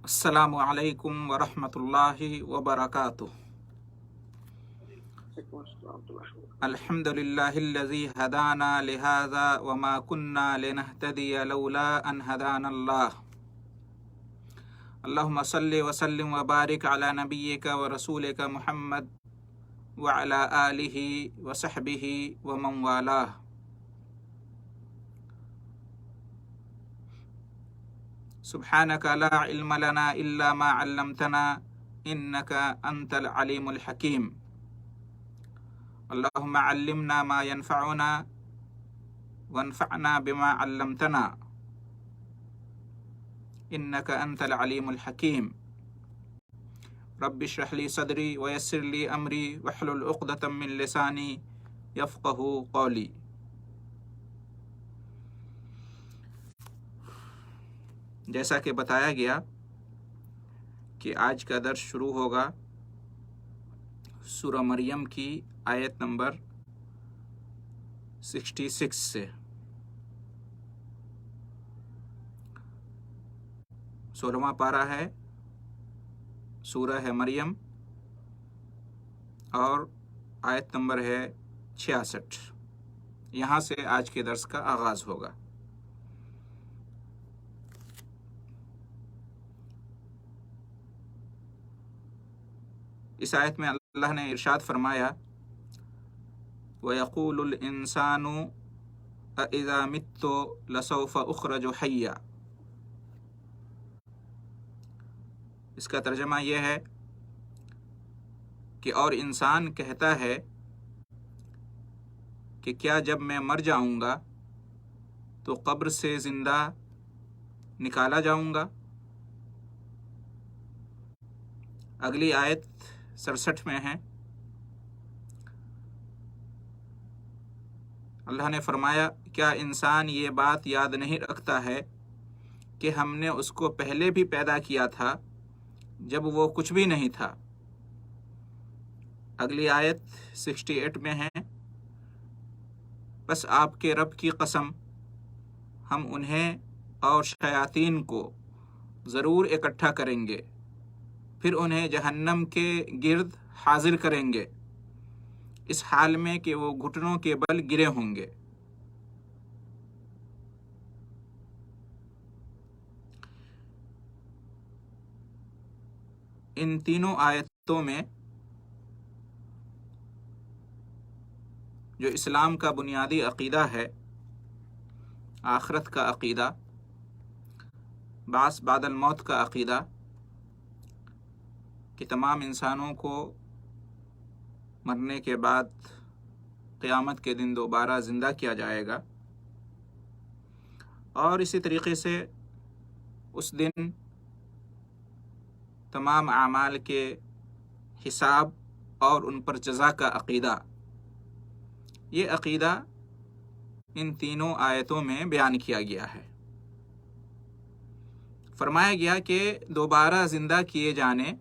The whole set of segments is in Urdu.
السلام علیکم ورحمۃ اللہ وبرکاتہ۔ الحمد للہ الذی ہدانا لہذا وما كنا لنہتدی لولا ان ہدانا اللہ۔ اللہم صلی وسلم وبارک علی نبیک ورسولک محمد وعلی آلہ وصحبہ ومن والاہ۔ سبحانک لا علم لنا الا ما علمتنا انک انت العلیم الحکیم۔ اللہم علمنا ما ينفعنا وانفعنا بما علمتنا انک انت العلیم الحکیم۔ رب اشرح لی صدری ویسر لی امری واحلل عقدۃ من لسانی یفقہوا قولی۔ جیسا کہ بتایا گیا کہ آج کا درس شروع ہوگا سورہ مریم کی آیت نمبر 66 سے۔ 16واں پارہ ہے، سورہ ہے مریم، اور آیت نمبر ہے 66۔ یہاں سے آج کے درس کا آغاز ہوگا۔ اس آیت میں اللہ نے ارشاد فرمایا وَيَقُولُ الْإِنسَانُ أَإِذَا مِتُّ لَسَوْفَ أُخْرَجُ حَيًّا۔ اس کا ترجمہ یہ ہے کہ اور انسان کہتا ہے کہ کیا جب میں مر جاؤں گا تو قبر سے زندہ نکالا جاؤں گا۔ اگلی آیت 67 میں ہے، اللہ نے فرمایا کیا انسان یہ بات یاد نہیں رکھتا ہے کہ ہم نے اس کو پہلے بھی پیدا کیا تھا جب وہ کچھ بھی نہیں تھا۔ اگلی آیت 68 میں ہے، بس آپ کے رب کی قسم ہم انہیں اور شیاطین کو ضرور اکٹھا کریں گے، پھر انہیں جہنم کے گرد حاضر کریں گے، اس حال میں کہ وہ گھٹنوں کے بل گرے ہوں گے۔ ان تینوں آیتوں میں جو اسلام کا بنیادی عقیدہ ہے، آخرت کا عقیدہ، بعث بعد الموت کا عقیدہ کہ تمام انسانوں کو مرنے کے بعد قیامت کے دن دوبارہ زندہ کیا جائے گا، اور اسی طریقے سے اس دن تمام اعمال کے حساب اور ان پر جزا کا عقیدہ، یہ عقیدہ ان تینوں آیتوں میں بیان کیا گیا ہے۔ فرمایا گیا کہ دوبارہ زندہ کیے جانے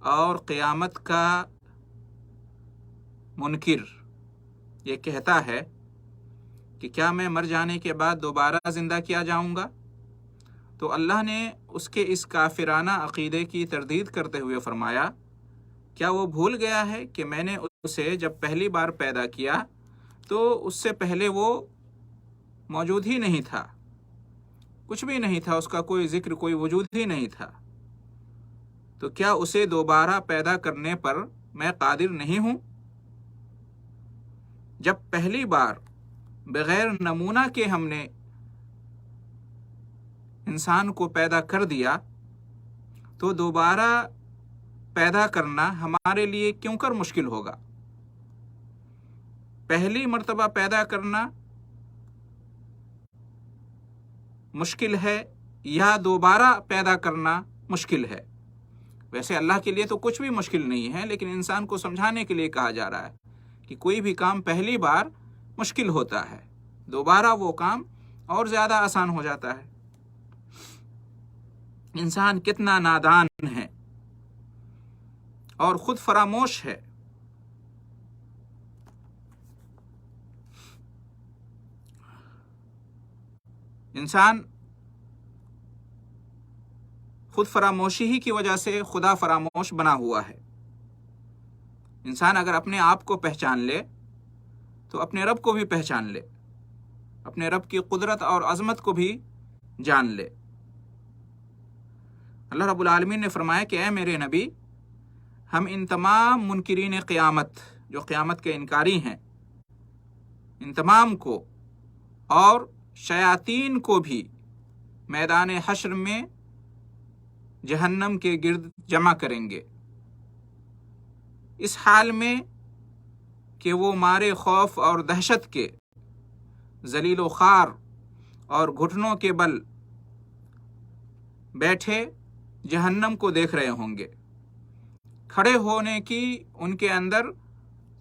اور قیامت کا منکر یہ کہتا ہے کہ کیا میں مر جانے کے بعد دوبارہ زندہ کیا جاؤں گا، تو اللہ نے اس کے اس کافرانہ عقیدے کی تردید کرتے ہوئے فرمایا کیا وہ بھول گیا ہے کہ میں نے اسے جب پہلی بار پیدا کیا تو اس سے پہلے وہ موجود ہی نہیں تھا، کچھ بھی نہیں تھا، اس کا کوئی ذکر، کوئی وجود ہی نہیں تھا، تو کیا اسے دوبارہ پیدا کرنے پر میں قادر نہیں ہوں؟ جب پہلی بار بغیر نمونہ کے ہم نے انسان کو پیدا کر دیا تو دوبارہ پیدا کرنا ہمارے لیے کیوں کر مشکل ہوگا؟ پہلی مرتبہ پیدا کرنا مشکل ہے یا دوبارہ پیدا کرنا مشکل ہے؟ ویسے اللہ کے لیے تو کچھ بھی مشکل نہیں ہے، لیکن انسان کو سمجھانے کے لیے کہا جا رہا ہے کہ کوئی بھی کام پہلی بار مشکل ہوتا ہے، دوبارہ وہ کام اور زیادہ آسان ہو جاتا ہے۔ انسان کتنا نادان ہے اور خود فراموش ہے۔ انسان خود فراموشی ہی کی وجہ سے خدا فراموش بنا ہوا ہے۔ انسان اگر اپنے آپ کو پہچان لے تو اپنے رب کو بھی پہچان لے، اپنے رب کی قدرت اور عظمت کو بھی جان لے۔ اللہ رب العالمین نے فرمایا کہ اے میرے نبی، ہم ان تمام منکرین قیامت، جو قیامت کے انکاری ہیں، ان تمام کو اور شیاطین کو بھی میدان حشر میں جہنم کے گرد جمع کریں گے، اس حال میں کہ وہ مارے خوف اور دہشت کے ذلیل و خوار اور گھٹنوں کے بل بیٹھے جہنم کو دیکھ رہے ہوں گے۔ کھڑے ہونے کی ان کے اندر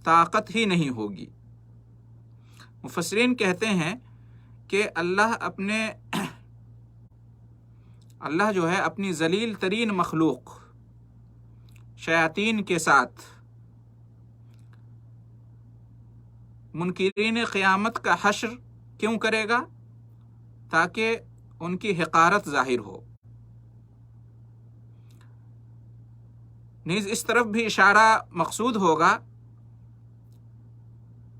طاقت ہی نہیں ہوگی۔ مفسرین کہتے ہیں کہ اللہ جو ہے اپنی ذلیل ترین مخلوق شیاطین کے ساتھ منکرین قیامت کا حشر کیوں کرے گا؟ تاکہ ان کی حقارت ظاہر ہو۔ نیز اس طرف بھی اشارہ مقصود ہوگا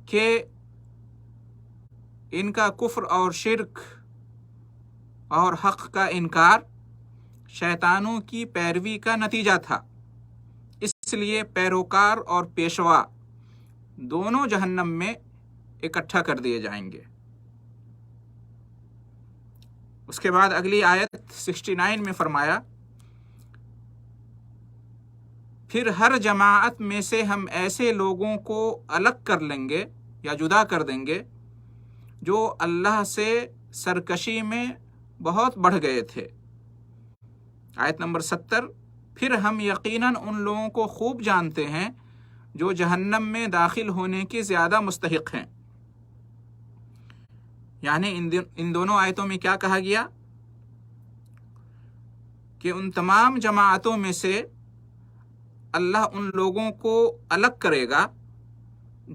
کہ ان کا کفر اور شرک اور حق کا انکار شیطانوں کی پیروی کا نتیجہ تھا، اس لیے پیروکار اور پیشوا دونوں جہنم میں اکٹھا کر دیے جائیں گے۔ اس کے بعد اگلی آیت 69 میں فرمایا، پھر ہر جماعت میں سے ہم ایسے لوگوں کو الگ کر لیں گے یا جدا کر دیں گے جو اللہ سے سرکشی میں بہت بڑھ گئے تھے۔ آیت نمبر 70، پھر ہم یقیناً ان لوگوں کو خوب جانتے ہیں جو جہنم میں داخل ہونے کے زیادہ مستحق ہیں۔ یعنی ان دونوں آیتوں میں کیا کہا گیا کہ ان تمام جماعتوں میں سے اللہ ان لوگوں کو الگ کرے گا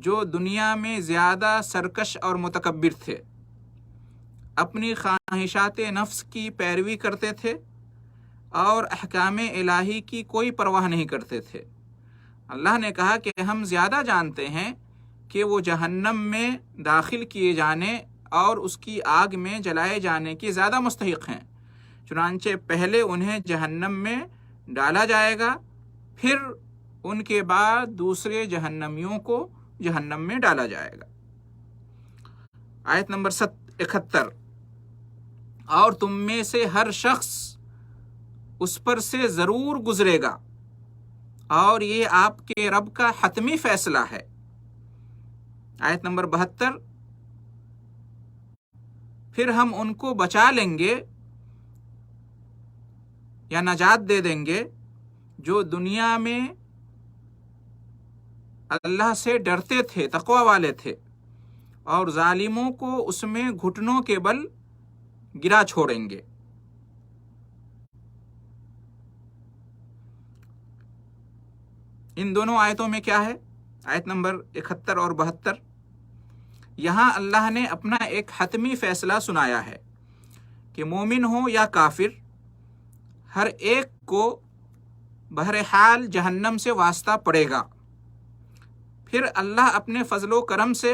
جو دنیا میں زیادہ سرکش اور متکبر تھے، اپنی خواہشات نفس کی پیروی کرتے تھے اور احکام الہی کی کوئی پرواہ نہیں کرتے تھے۔ اللہ نے کہا کہ ہم زیادہ جانتے ہیں کہ وہ جہنم میں داخل کیے جانے اور اس کی آگ میں جلائے جانے کے زیادہ مستحق ہیں، چنانچہ پہلے انہیں جہنم میں ڈالا جائے گا، پھر ان کے بعد دوسرے جہنمیوں کو جہنم میں ڈالا جائے گا۔ آیت نمبر 71، اور تم میں سے ہر شخص اس پر سے ضرور گزرے گا اور یہ آپ کے رب کا حتمی فیصلہ ہے۔ آیت نمبر 72، پھر ہم ان کو بچا لیں گے یا نجات دے دیں گے جو دنیا میں اللہ سے ڈرتے تھے، تقوی والے تھے، اور ظالموں کو اس میں گھٹنوں کے بل گرا چھوڑیں گے۔ ان دونوں آیتوں میں کیا ہے؟ آیت نمبر 71 اور 72، یہاں اللہ نے اپنا ایک حتمی فیصلہ سنایا ہے کہ مومن ہو یا کافر، ہر ایک کو بہرحال جہنم سے واسطہ پڑے گا۔ پھر اللہ اپنے فضل و کرم سے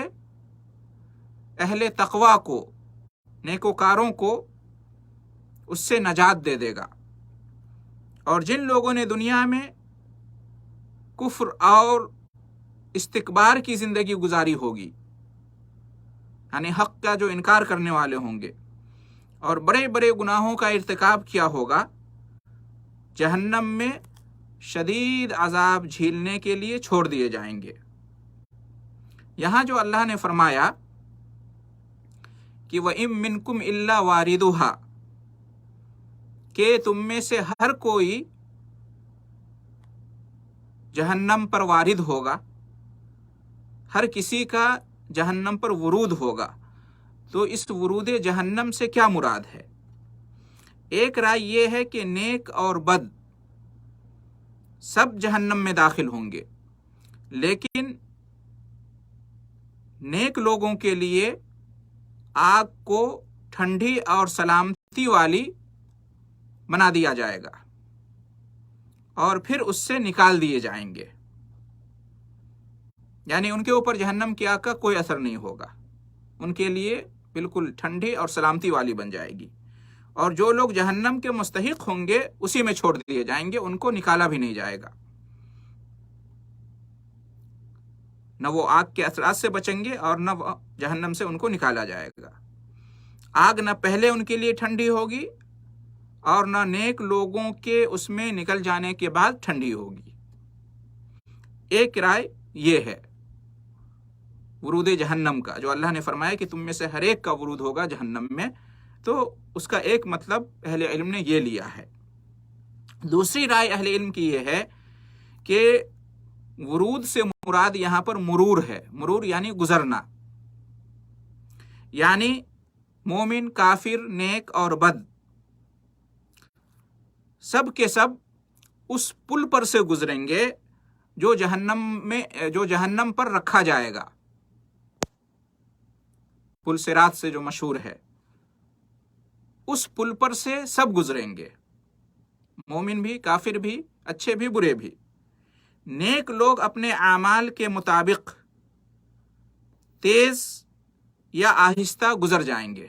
اہل تقوی کو، نیکوکاروں کو اس سے نجات دے دے گا، اور جن لوگوں نے دنیا میں کفر اور استکبار کی زندگی گزاری ہوگی، یعنی حق کا جو انکار کرنے والے ہوں گے اور بڑے بڑے گناہوں کا ارتکاب کیا ہوگا، جہنم میں شدید عذاب جھیلنے کے لیے چھوڑ دیے جائیں گے۔ یہاں جو اللہ نے فرمایا کہ وَإِن مِّنكُمْ إِلَّا وَارِدُهَا، کہ تم میں سے ہر کوئی جہنم پر وارد ہوگا، ہر کسی کا جہنم پر ورود ہوگا، تو اس ورود جہنم سے کیا مراد ہے؟ ایک رائے یہ ہے کہ نیک اور بد سب جہنم میں داخل ہوں گے، لیکن نیک لوگوں کے لیے آگ کو ٹھنڈی اور سلامتی والی بنا دیا جائے گا، اور پھر اس سے نکال دیے جائیں گے، یعنی ان کے اوپر جہنم کی آگ کا کوئی اثر نہیں ہوگا، ان کے لیے بالکل ٹھنڈی اور سلامتی والی بن جائے گی، اور جو لوگ جہنم کے مستحق ہوں گے اسی میں چھوڑ دیے جائیں گے، ان کو نکالا بھی نہیں جائے گا، نہ وہ آگ کے اثرات سے بچیں گے اور نہ جہنم سے ان کو نکالا جائے گا۔ آگ نہ پہلے ان کے لیے ٹھنڈی ہوگی اور نہ نیک لوگوں کے اس میں نکل جانے کے بعد ٹھنڈی ہوگی۔ ایک رائے یہ ہے ورود جہنم کا، جو اللہ نے فرمایا کہ تم میں سے ہر ایک کا ورود ہوگا جہنم میں، تو اس کا ایک مطلب اہل علم نے یہ لیا ہے۔ دوسری رائے اہل علم کی یہ ہے کہ ورود سے مراد یہاں پر مرور ہے، مرور یعنی گزرنا، یعنی مومن، کافر، نیک اور بد سب کے سب اس پل پر سے گزریں گے جو جہنم پر رکھا جائے گا، پل صراط سے جو مشہور ہے، اس پل پر سے سب گزریں گے، مومن بھی، کافر بھی، اچھے بھی، برے بھی۔ نیک لوگ اپنے اعمال کے مطابق تیز یا آہستہ گزر جائیں گے،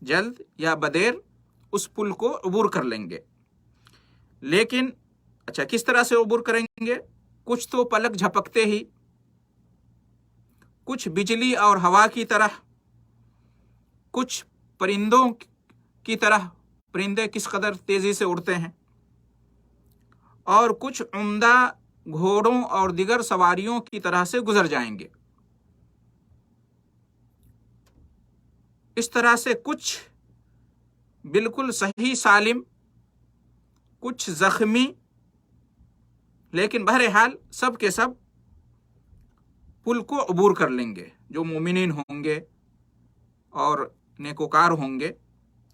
جلد یا بدیر اس پل کو عبور کر لیں گے۔ لیکن اچھا کس طرح سے عبور کریں گے؟ کچھ تو پلک جھپکتے ہی، کچھ بجلی اور ہوا کی طرح، کچھ پرندوں کی طرح، پرندے کس قدر تیزی سے اڑتے ہیں، اور کچھ عمدہ گھوڑوں اور دیگر سواریوں کی طرح سے گزر جائیں گے۔ اس طرح سے کچھ بالکل صحیح سالم، کچھ زخمی، لیکن بہرحال سب کے سب پل کو عبور کر لیں گے، جو مومنین ہوں گے اور نیکوکار ہوں گے،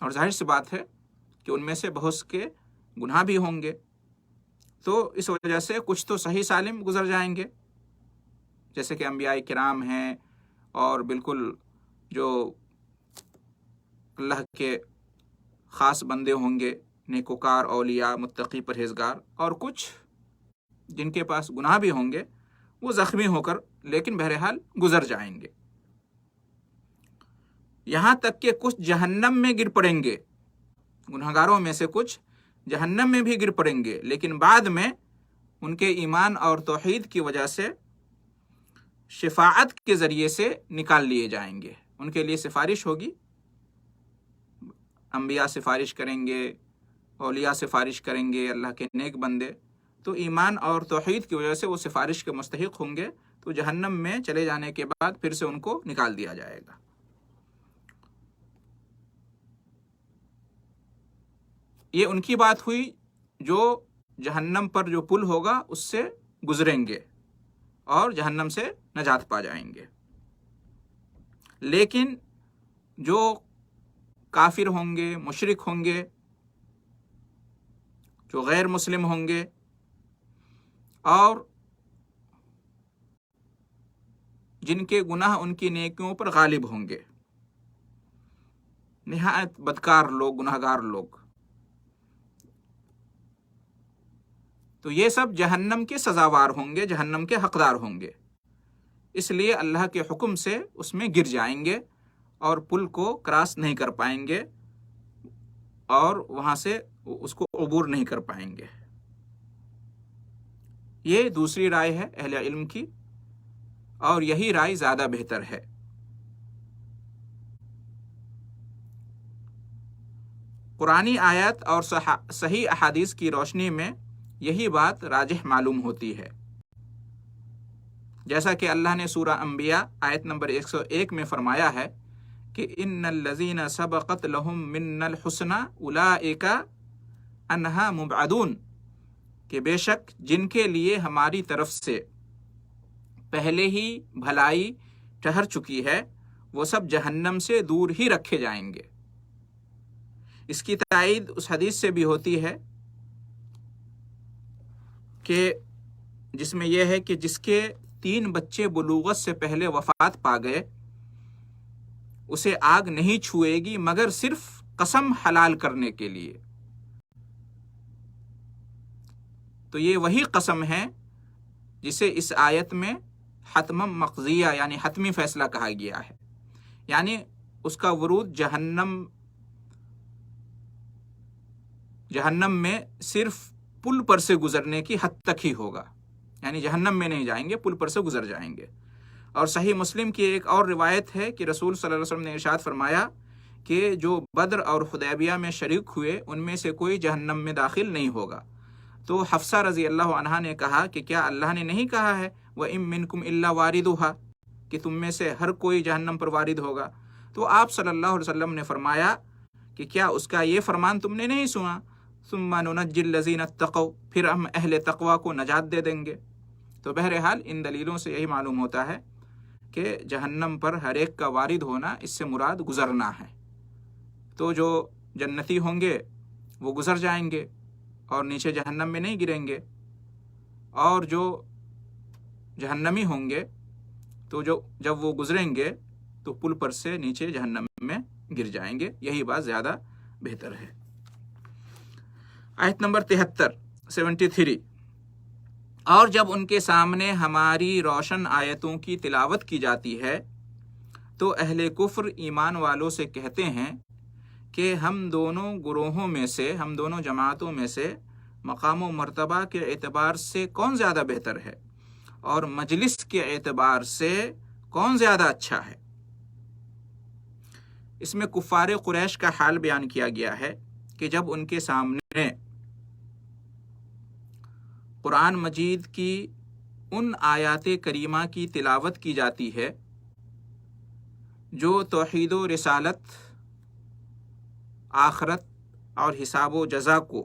اور ظاہر سی بات ہے کہ ان میں سے بہت کے گناہ بھی ہوں گے، تو اس وجہ سے کچھ تو صحیح سالم گزر جائیں گے، جیسے کہ انبیاء کرام ہیں اور بالکل جو اللہ کے خاص بندے ہوں گے، نیکوکار، اولیاء، متقی، پرہیزگار، اور کچھ جن کے پاس گناہ بھی ہوں گے وہ زخمی ہو کر لیکن بہرحال گزر جائیں گے۔ یہاں تک کہ کچھ جہنم میں گر پڑیں گے، گناہگاروں میں سے کچھ جہنم میں بھی گر پڑیں گے، لیکن بعد میں ان کے ایمان اور توحید کی وجہ سے شفاعت کے ذریعے سے نکال لیے جائیں گے، ان کے لیے سفارش ہوگی، انبیاء سفارش کریں گے، اولیاء سفارش کریں گے، اللہ کے نیک بندے، تو ایمان اور توحید کی وجہ سے وہ سفارش کے مستحق ہوں گے، تو جہنم میں چلے جانے کے بعد پھر سے ان کو نکال دیا جائے گا۔ یہ ان کی بات ہوئی جو جہنم پر جو پل ہوگا اس سے گزریں گے اور جہنم سے نجات پا جائیں گے۔ لیکن جو کافر ہوں گے، مشرک ہوں گے، جو غیر مسلم ہوں گے، اور جن کے گناہ ان کی نیکیوں پر غالب ہوں گے، نہایت بدکار لوگ، گناہگار لوگ، تو یہ سب جہنم کے سزاوار ہوں گے، جہنم کے حقدار ہوں گے، اس لیے اللہ کے حکم سے اس میں گر جائیں گے اور پل کو کراس نہیں کر پائیں گے اور وہاں سے اس کو عبور نہیں کر پائیں گے۔ یہ دوسری رائے ہے اہل علم کی، اور یہی رائے زیادہ بہتر ہے۔ قرآنی آیات اور صحیح احادیث کی روشنی میں یہی بات راجح معلوم ہوتی ہے، جیسا کہ اللہ نے سورہ انبیاء آیت نمبر 101 میں فرمایا ہے کہ ان الذین سبقت لہم منا الحسنی اولئک عنہا مبعدون، کہ بے شک جن کے لیے ہماری طرف سے پہلے ہی بھلائی ٹھہر چکی ہے وہ سب جہنم سے دور ہی رکھے جائیں گے۔ اس کی تائید اس حدیث سے بھی ہوتی ہے کہ جس میں یہ ہے کہ جس کے 3 بچے بلوغت سے پہلے وفات پا گئے اسے آگ نہیں چھوئے گی مگر صرف قسم حلال کرنے کے لیے، تو یہ وہی قسم ہے جسے اس آیت میں حتم مقضیہ یعنی حتمی فیصلہ کہا گیا ہے، یعنی اس کا ورود جہنم میں صرف پل پر سے گزرنے کی حد تک ہی ہوگا، یعنی جہنم میں نہیں جائیں گے، پل پر سے گزر جائیں گے۔ اور صحیح مسلم کی ایک اور روایت ہے کہ رسول صلی اللہ علیہ وسلم نے ارشاد فرمایا کہ جو بدر اور حدیبیہ میں شریک ہوئے ان میں سے کوئی جہنم میں داخل نہیں ہوگا۔ تو حفصہ رضی اللہ عنہا نے کہا کہ کیا اللہ نے نہیں کہا ہے وَإِن مِّنكُمْ إِلَّا وَارِدُهَا کہ تم میں سے ہر کوئی جہنم پر وارد ہوگا؟ تو آپ صلی اللہ علیہ وسلم نے فرمایا کہ کیا اس کا یہ فرمان تم نے نہیں سنا ثُمَّ نُنَجِّي الَّذِينَ اتَّقَوْا پھر ہم اہل تقوی کو نجات دے دیں گے۔ تو بہرحال ان دلیلوں سے یہی معلوم ہوتا ہے کہ جہنم پر ہر ایک کا وارد ہونا، اس سے مراد گزرنا ہے۔ تو جو جنتی ہوں گے وہ گزر جائیں گے اور نیچے جہنم میں نہیں گریں گے، اور جو جہنمی ہوں گے تو جب وہ گزریں گے تو پل پر سے نیچے جہنم میں گر جائیں گے۔ یہی بات زیادہ بہتر ہے۔ آیت نمبر 73 اور جب ان کے سامنے ہماری روشن آیتوں کی تلاوت کی جاتی ہے تو اہل کفر ایمان والوں سے کہتے ہیں کہ ہم دونوں گروہوں میں سے، ہم دونوں جماعتوں میں سے مقام و مرتبہ کے اعتبار سے کون زیادہ بہتر ہے اور مجلس کے اعتبار سے کون زیادہ اچھا ہے۔ اس میں کفار قریش کا حال بیان کیا گیا ہے کہ جب ان کے سامنے قرآن مجید کی ان آیات کریمہ کی تلاوت کی جاتی ہے جو توحید و رسالت، آخرت اور حساب و جزا کو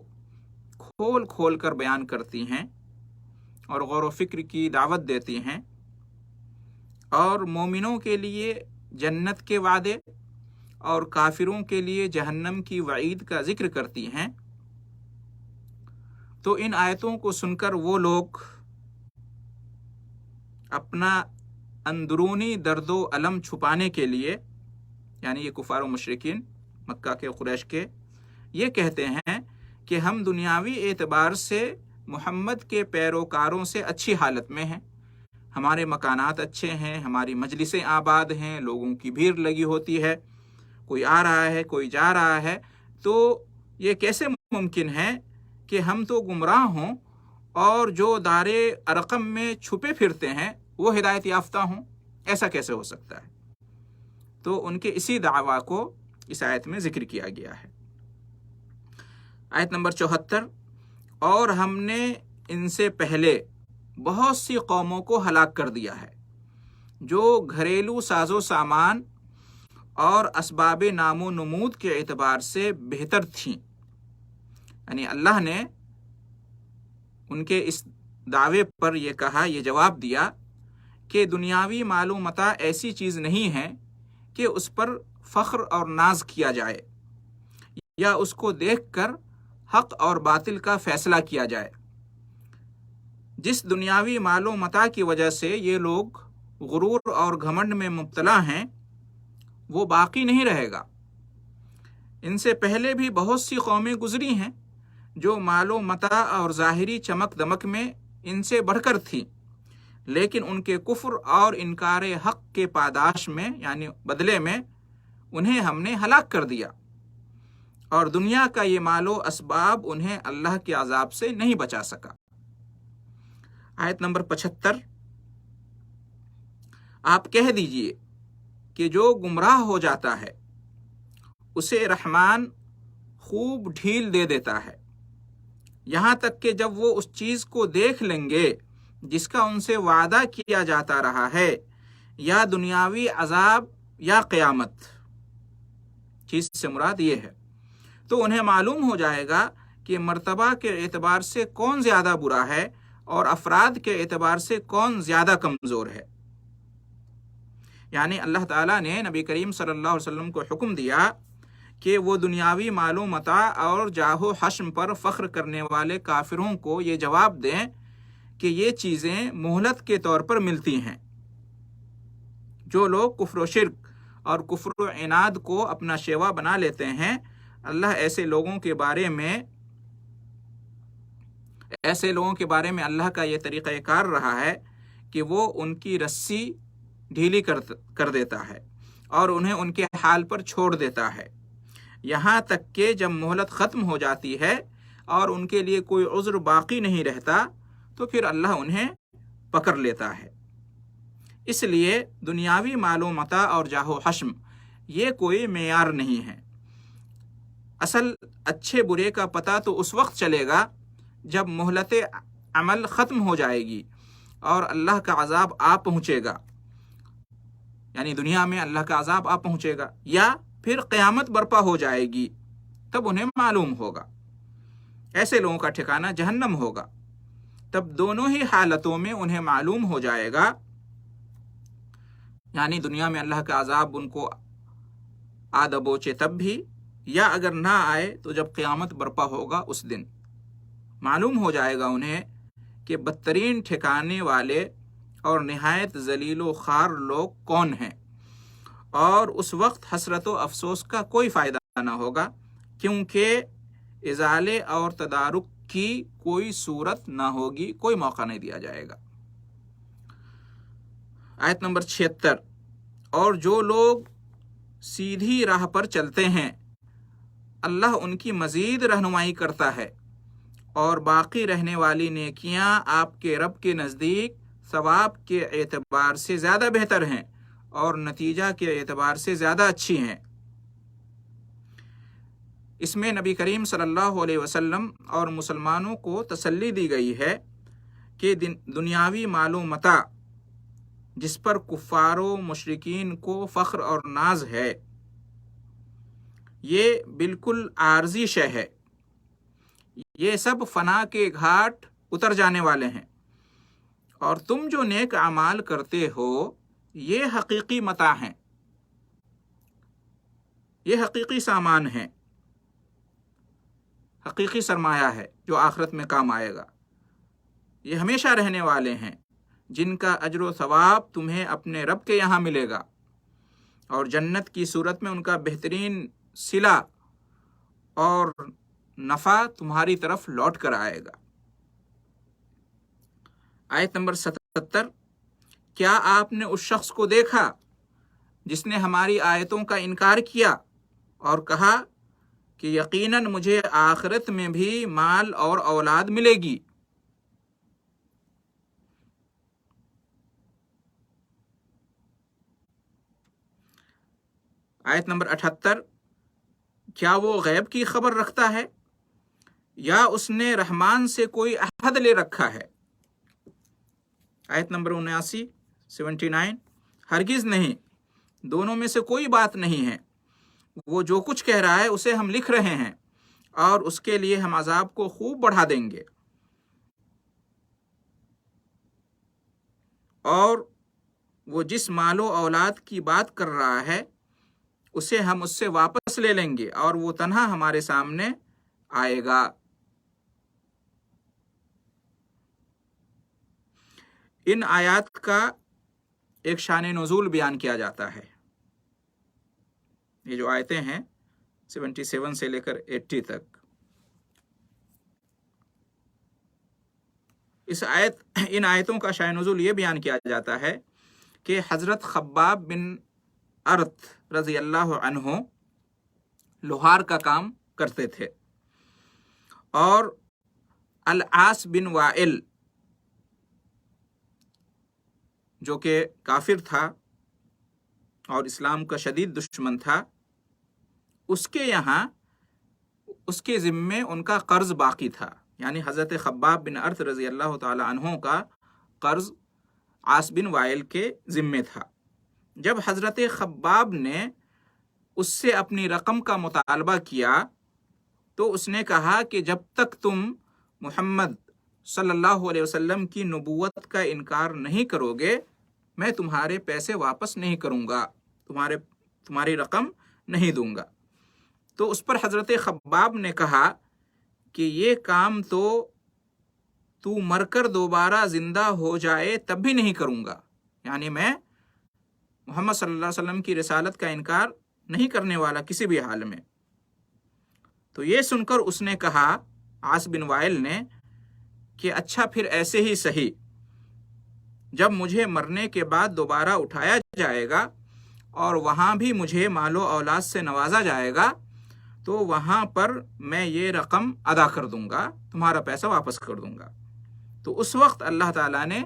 کھول کھول کر بیان کرتی ہیں اور غور و فکر کی دعوت دیتی ہیں، اور مومنوں کے لیے جنت کے وعدے اور کافروں کے لیے جہنم کی وعید کا ذکر کرتی ہیں، تو ان آیتوں کو سن کر وہ لوگ اپنا اندرونی درد و الم چھپانے کے لیے، یعنی یہ کفار و مشرکین مکہ کے قریش کے، یہ کہتے ہیں کہ ہم دنیاوی اعتبار سے محمد کے پیروکاروں سے اچھی حالت میں ہیں، ہمارے مکانات اچھے ہیں، ہماری مجلسیں آباد ہیں، لوگوں کی بھیڑ لگی ہوتی ہے، کوئی آ رہا ہے کوئی جا رہا ہے، تو یہ کیسے ممکن ہے کہ ہم تو گمراہ ہوں اور جو دار ارقم میں چھپے پھرتے ہیں وہ ہدایت یافتہ ہوں؟ ایسا کیسے ہو سکتا ہے؟ تو ان کے اسی دعویٰ کو اس آیت میں ذکر کیا گیا ہے۔ آیت نمبر 74 اور ہم نے ان سے پہلے بہت سی قوموں کو ہلاک کر دیا ہے جو گھریلو ساز و سامان اور اسباب نام و نمود کے اعتبار سے بہتر تھیں۔ یعنی اللہ نے ان کے اس دعوے پر یہ کہا، یہ جواب دیا کہ دنیاوی مال و متاع ایسی چیز نہیں ہے کہ اس پر فخر اور ناز کیا جائے یا اس کو دیکھ کر حق اور باطل کا فیصلہ کیا جائے۔ جس دنیاوی مال و متاع کی وجہ سے یہ لوگ غرور اور گھمنڈ میں مبتلا ہیں وہ باقی نہیں رہے گا۔ ان سے پہلے بھی بہت سی قومیں گزری ہیں جو مال و متاع اور ظاہری چمک دمک میں ان سے بڑھ کر تھیں، لیکن ان کے کفر اور انکار حق کے پاداش میں یعنی بدلے میں انہیں ہم نے ہلاک کر دیا، اور دنیا کا یہ مال و اسباب انہیں اللہ کے عذاب سے نہیں بچا سکا۔ آیت نمبر 75 آپ کہہ دیجئے کہ جو گمراہ ہو جاتا ہے اسے رحمان خوب ڈھیل دے دیتا ہے، یہاں تک کہ جب وہ اس چیز کو دیکھ لیں گے جس کا ان سے وعدہ کیا جاتا رہا ہے، یا دنیاوی عذاب یا قیامت، چیز سے مراد یہ ہے، تو انہیں معلوم ہو جائے گا کہ مرتبہ کے اعتبار سے کون زیادہ برا ہے اور افراد کے اعتبار سے کون زیادہ کمزور ہے۔ یعنی اللہ تعالیٰ نے نبی کریم صلی اللہ علیہ وسلم کو حکم دیا کہ وہ دنیاوی مال و متاع اور جاہ و حشم پر فخر کرنے والے کافروں کو یہ جواب دیں کہ یہ چیزیں مہلت کے طور پر ملتی ہیں۔ جو لوگ کفر و شرک اور کفر و عناد کو اپنا شیوا بنا لیتے ہیں، اللہ ایسے لوگوں کے بارے میں ایسے لوگوں کے بارے میں اللہ کا یہ طریقہ کار رہا ہے کہ وہ ان کی رسی ڈھیلی کر دیتا ہے اور انہیں ان کے حال پر چھوڑ دیتا ہے، یہاں تک کہ جب مہلت ختم ہو جاتی ہے اور ان کے لیے کوئی عذر باقی نہیں رہتا تو پھر اللہ انہیں پکڑ لیتا ہے۔ اس لیے دنیاوی مال و متاع اور جاہ و حشم یہ کوئی معیار نہیں ہے۔ اصل اچھے برے کا پتہ تو اس وقت چلے گا جب مہلت عمل ختم ہو جائے گی اور اللہ کا عذاب آ پہنچے گا، یعنی دنیا میں اللہ کا عذاب آ پہنچے گا، یا پھر قیامت برپا ہو جائے گی، تب انہیں معلوم ہوگا۔ ایسے لوگوں کا ٹھکانہ جہنم ہوگا۔ تب دونوں ہی حالتوں میں انہیں معلوم ہو جائے گا، یعنی دنیا میں اللہ کا عذاب ان کو آ دبوچے تب بھی، یا اگر نہ آئے تو جب قیامت برپا ہوگا اس دن معلوم ہو جائے گا انہیں کہ بدترین ٹھکانے والے اور نہایت ذلیل و خوار لوگ کون ہیں، اور اس وقت حسرت و افسوس کا کوئی فائدہ نہ ہوگا، کیونکہ ازالے اور تدارک کی کوئی صورت نہ ہوگی، کوئی موقع نہیں دیا جائے گا۔ آیت نمبر 76، اور جو لوگ سیدھی راہ پر چلتے ہیں اللہ ان کی مزید رہنمائی کرتا ہے، اور باقی رہنے والی نیکیاں آپ کے رب کے نزدیک ثواب کے اعتبار سے زیادہ بہتر ہیں اور نتیجہ کے اعتبار سے زیادہ اچھی ہیں۔ اس میں نبی کریم صلی اللہ علیہ وسلم اور مسلمانوں کو تسلی دی گئی ہے کہ دنیاوی مال و متاع جس پر کفار و مشرکین کو فخر اور ناز ہے، یہ بالکل عارضی شے ہے، یہ سب فنا کے گھاٹ اتر جانے والے ہیں، اور تم جو نیک اعمال کرتے ہو یہ حقیقی متاع ہیں، یہ حقیقی سامان ہیں، حقیقی سرمایہ ہے جو آخرت میں کام آئے گا، یہ ہمیشہ رہنے والے ہیں، جن کا اجر و ثواب تمہیں اپنے رب کے یہاں ملے گا، اور جنت کی صورت میں ان کا بہترین صلہ اور نفع تمہاری طرف لوٹ کر آئے گا۔ آیت نمبر 77، کیا آپ نے اس شخص کو دیکھا جس نے ہماری آیتوں کا انکار کیا اور کہا کہ یقیناً مجھے آخرت میں بھی مال اور اولاد ملے گی؟ آیت نمبر 78، کیا وہ غیب کی خبر رکھتا ہے یا اس نے رحمان سے کوئی عہد لے رکھا ہے؟ آیت نمبر 79، ہرگز نہیں، دونوں میں سے کوئی بات نہیں ہے، وہ جو کچھ کہہ رہا ہے اسے ہم لکھ رہے ہیں اور اس کے لیے ہم عذاب کو خوب بڑھا دیں گے، اور وہ جس مال و اولاد کی بات کر رہا ہے اسے ہم اس سے واپس لے لیں گے اور وہ تنہا ہمارے سامنے آئے گا۔ ان آیات کا ایک شان نزول بیان کیا جاتا ہے۔ یہ جو آیتیں ہیں 77 سے لے کر 80 تک، ان آیتوں کا شان نزول یہ بیان کیا جاتا ہے کہ حضرت خباب بن ارت رضی اللہ عنہ لوہار کا کام کرتے تھے، اور العاص بن وائل جو کہ کافر تھا اور اسلام کا شدید دشمن تھا، اس کے یہاں اس کے ذمے ان کا قرض باقی تھا، یعنی حضرت خباب بن ارت رضی اللہ تعالی عنہ کا قرض عاص بن وائل کے ذمے تھا۔ جب حضرت خباب نے اس سے اپنی رقم کا مطالبہ کیا تو اس نے کہا کہ جب تک تم محمد صلی اللہ علیہ وسلم کی نبوت کا انکار نہیں کرو گے میں تمہارے پیسے واپس نہیں کروں گا، تمہاری رقم نہیں دوں گا۔ تو اس پر حضرت خباب نے کہا کہ یہ کام تو مر کر دوبارہ زندہ ہو جائے تب بھی نہیں کروں گا، یعنی میں محمد صلی اللہ علیہ وسلم کی رسالت کا انکار نہیں کرنے والا کسی بھی حال میں۔ تو یہ سن کر اس نے کہا، عاص بن وائل نے، کہ اچھا پھر ایسے ہی صحیح، جب مجھے مرنے کے بعد دوبارہ اٹھایا جائے گا اور وہاں بھی مجھے مال و اولاد سے نوازا جائے گا تو وہاں پر میں یہ رقم ادا کر دوں گا، تمہارا پیسہ واپس کر دوں گا۔ تو اس وقت اللہ تعالیٰ نے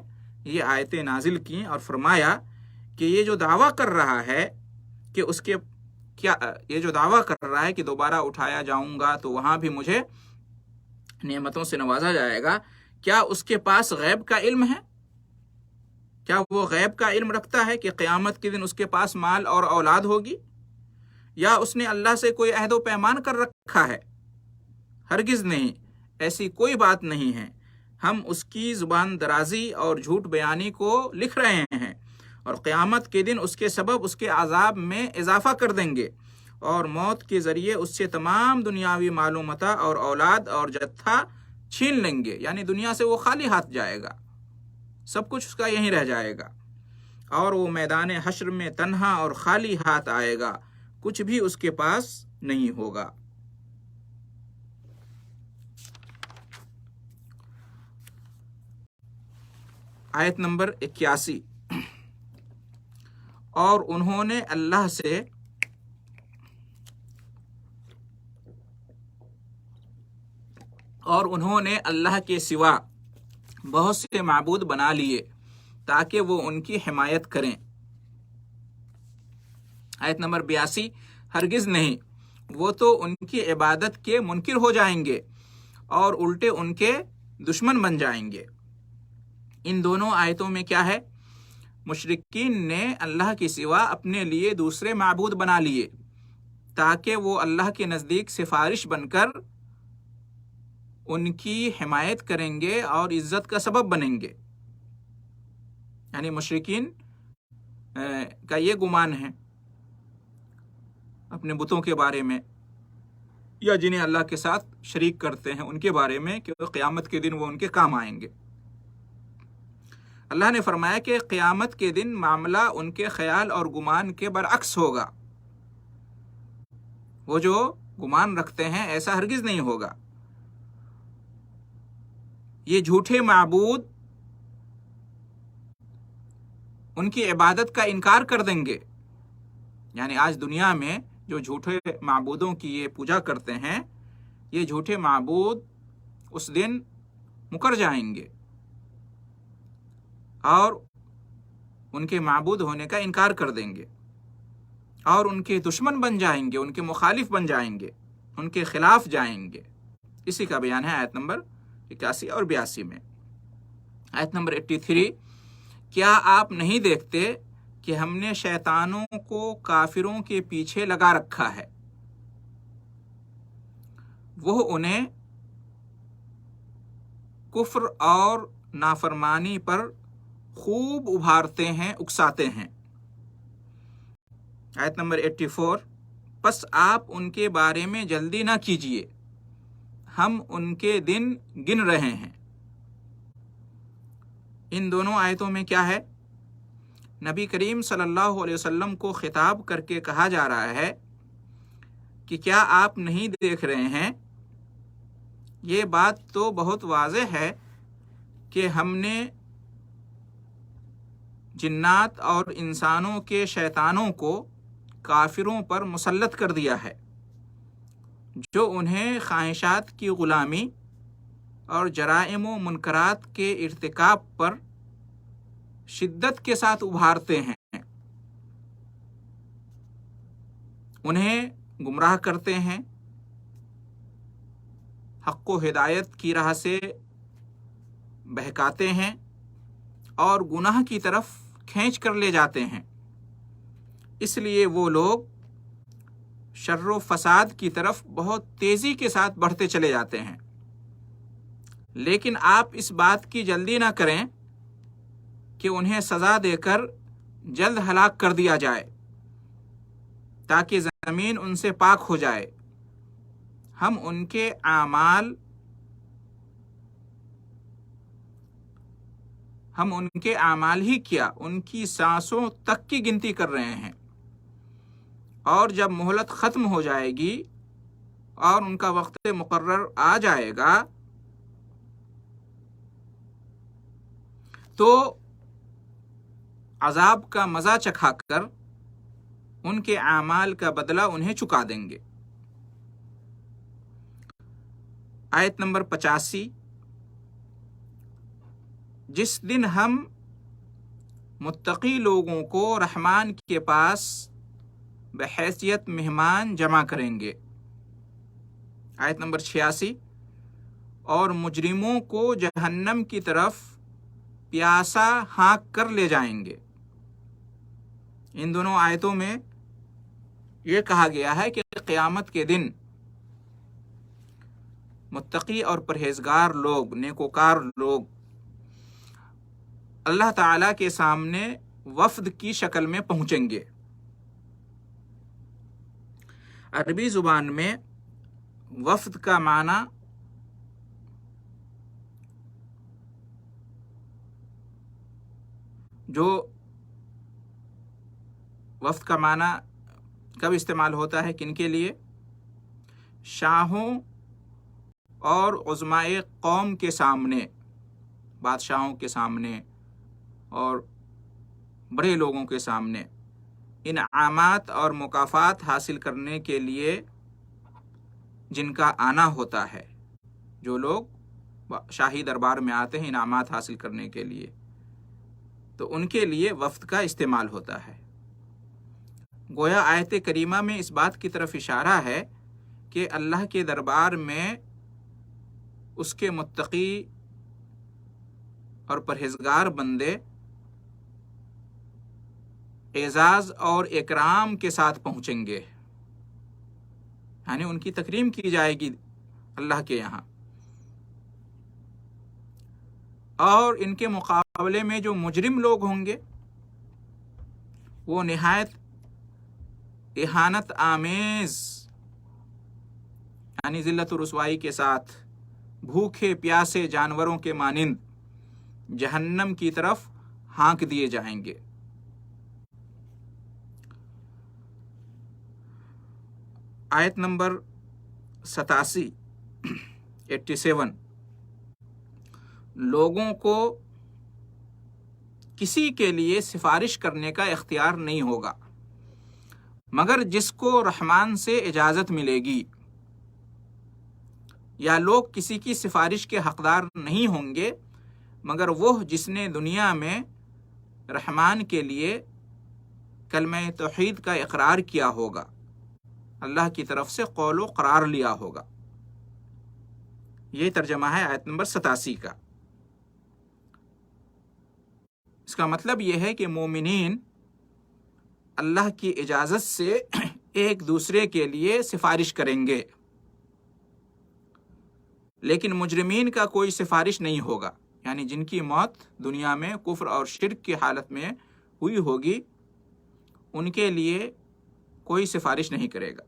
یہ آیتیں نازل کیں اور فرمایا کہ یہ جو دعویٰ کر رہا ہے کہ اس کے کیا، یہ جو دعویٰ کر رہا ہے کہ دوبارہ اٹھایا جاؤں گا تو وہاں بھی مجھے نعمتوں سے نوازا جائے گا، کیا اس کے پاس غیب کا علم ہے؟ کیا وہ غیب کا علم رکھتا ہے کہ قیامت کے دن اس کے پاس مال اور اولاد ہوگی؟ یا اس نے اللہ سے کوئی عہد و پیمان کر رکھا ہے؟ ہرگز نہیں، ایسی کوئی بات نہیں ہے۔ ہم اس کی زبان درازی اور جھوٹ بیانی کو لکھ رہے ہیں اور قیامت کے دن اس کے سبب اس کے عذاب میں اضافہ کر دیں گے اور موت کے ذریعے اس سے تمام دنیاوی مال و متاع اور اولاد اور جتھا چھین لیں گے، یعنی دنیا سے وہ خالی ہاتھ جائے گا، سب کچھ اس کا یہیں رہ جائے گا، اور وہ میدان حشر میں تنہا اور خالی ہاتھ آئے گا، کچھ بھی اس کے پاس نہیں ہوگا۔ آیت نمبر 81، اور انہوں نے اللہ کے سوا بہت سے معبود بنا لیے تاکہ وہ ان کی حمایت کریں۔ آیت نمبر 82، ہرگز نہیں، وہ تو ان کی عبادت کے منکر ہو جائیں گے اور الٹے ان کے دشمن بن جائیں گے۔ ان دونوں آیتوں میں کیا ہے؟ مشرکین نے اللہ کے سوا اپنے لیے دوسرے معبود بنا لیے تاکہ وہ اللہ کے نزدیک سفارش بن کر ان کی حمایت کریں گے اور عزت کا سبب بنیں گے۔ یعنی مشرکین کا یہ گمان ہے اپنے بتوں کے بارے میں یا جنہیں اللہ کے ساتھ شریک کرتے ہیں ان کے بارے میں کہ قیامت کے دن وہ ان کے کام آئیں گے۔ اللہ نے فرمایا کہ قیامت کے دن معاملہ ان کے خیال اور گمان کے برعکس ہوگا۔ وہ جو گمان رکھتے ہیں ایسا ہرگز نہیں ہوگا۔ یہ جھوٹے معبود ان کی عبادت کا انکار کر دیں گے، یعنی آج دنیا میں جو جھوٹے معبودوں کی یہ پوجا کرتے ہیں، یہ جھوٹے معبود اس دن مکر جائیں گے اور ان کے معبود ہونے کا انکار کر دیں گے اور ان کے دشمن بن جائیں گے، ان کے مخالف بن جائیں گے، ان کے خلاف جائیں گے۔ اسی کا بیان ہے آیت نمبر 81 اور 82 میں۔ آیت نمبر 83، کیا آپ نہیں دیکھتے کہ ہم نے شیطانوں کو کافروں کے پیچھے لگا رکھا ہے، وہ انہیں کفر اور نافرمانی پر خوب ابھارتے ہیں، اکساتے ہیں۔ آیت نمبر 84، پس آپ ان کے بارے میں جلدی نہ کیجیے، ہم ان کے دن گن رہے ہیں۔ ان دونوں آیتوں میں کیا ہے؟ نبی کریم صلی اللہ علیہ وسلم کو خطاب کر کے کہا جا رہا ہے کہ کیا آپ نہیں دیکھ رہے ہیں؟ یہ بات تو بہت واضح ہے کہ ہم نے جنات اور انسانوں کے شیطانوں کو کافروں پر مسلط کر دیا ہے، جو انہیں خواہشات کی غلامی اور جرائم و منکرات کے ارتکاب پر شدت کے ساتھ ابھارتے ہیں، انہیں گمراہ کرتے ہیں، حق و ہدایت کی راہ سے بہکاتے ہیں اور گناہ کی طرف کھینچ کر لے جاتے ہیں۔ اس لیے وہ لوگ شر و فساد کی طرف بہت تیزی کے ساتھ بڑھتے چلے جاتے ہیں۔ لیکن آپ اس بات کی جلدی نہ کریں کہ انہیں سزا دے کر جلد ہلاک کر دیا جائے تاکہ زمین ان سے پاک ہو جائے۔ ہم ان کے اعمال ہی کیا، ان کی سانسوں تک کی گنتی کر رہے ہیں، اور جب مہلت ختم ہو جائے گی اور ان کا وقت مقرر آ جائے گا تو عذاب کا مزہ چکھا کر ان کے اعمال کا بدلہ انہیں چکا دیں گے۔ آیت نمبر 85، جس دن ہم متقی لوگوں کو رحمان کے پاس بحیثیت مہمان جمع کریں گے۔ آیت نمبر 86، اور مجرموں کو جہنم کی طرف پیاسا ہانک کر لے جائیں گے۔ ان دونوں آیتوں میں یہ کہا گیا ہے کہ قیامت کے دن متقی اور پرہیزگار لوگ، نیکوکار لوگ اللہ تعالیٰ کے سامنے وفد کی شکل میں پہنچیں گے۔ عربی زبان میں وفد کا معنی وفد کا معنی کب استعمال ہوتا ہے، کن کے لیے؟ شاہوں اور عظمائے قوم کے سامنے، بادشاہوں کے سامنے اور بڑے لوگوں کے سامنے انعامات اور مکافات حاصل کرنے کے لیے جن کا آنا ہوتا ہے، جو لوگ شاہی دربار میں آتے ہیں انعامات حاصل کرنے کے لیے، تو ان کے لیے وفد کا استعمال ہوتا ہے۔ گویا آیت کریمہ میں اس بات کی طرف اشارہ ہے کہ اللہ کے دربار میں اس کے متقی اور پرہیزگار بندے اعزاز اور اکرام کے ساتھ پہنچیں گے، یعنی ان کی تکریم کی جائے گی اللہ کے یہاں، اور ان کے مقابلے میں جو مجرم لوگ ہوں گے وہ نہایت اہانت آمیز، یعنی ذلت و رسوائی کے ساتھ بھوکے پیاسے جانوروں کے مانند جہنم کی طرف ہانک دیے جائیں گے۔ آیت نمبر 87، لوگوں کو کسی کے لیے سفارش کرنے کا اختیار نہیں ہوگا مگر جس کو رحمان سے اجازت ملے گی، یا لوگ کسی کی سفارش کے حقدار نہیں ہوں گے مگر وہ جس نے دنیا میں رحمان کے لیے کلمہ توحید کا اقرار کیا ہوگا، اللہ کی طرف سے قول و قرار لیا ہوگا۔ یہ ترجمہ ہے آیت نمبر 87 کا۔ اس کا مطلب یہ ہے کہ مومنین اللہ کی اجازت سے ایک دوسرے کے لیے سفارش کریں گے، لیکن مجرمین کا کوئی سفارش نہیں ہوگا، یعنی جن کی موت دنیا میں کفر اور شرک کی حالت میں ہوئی ہوگی ان کے لیے کوئی سفارش نہیں کرے گا۔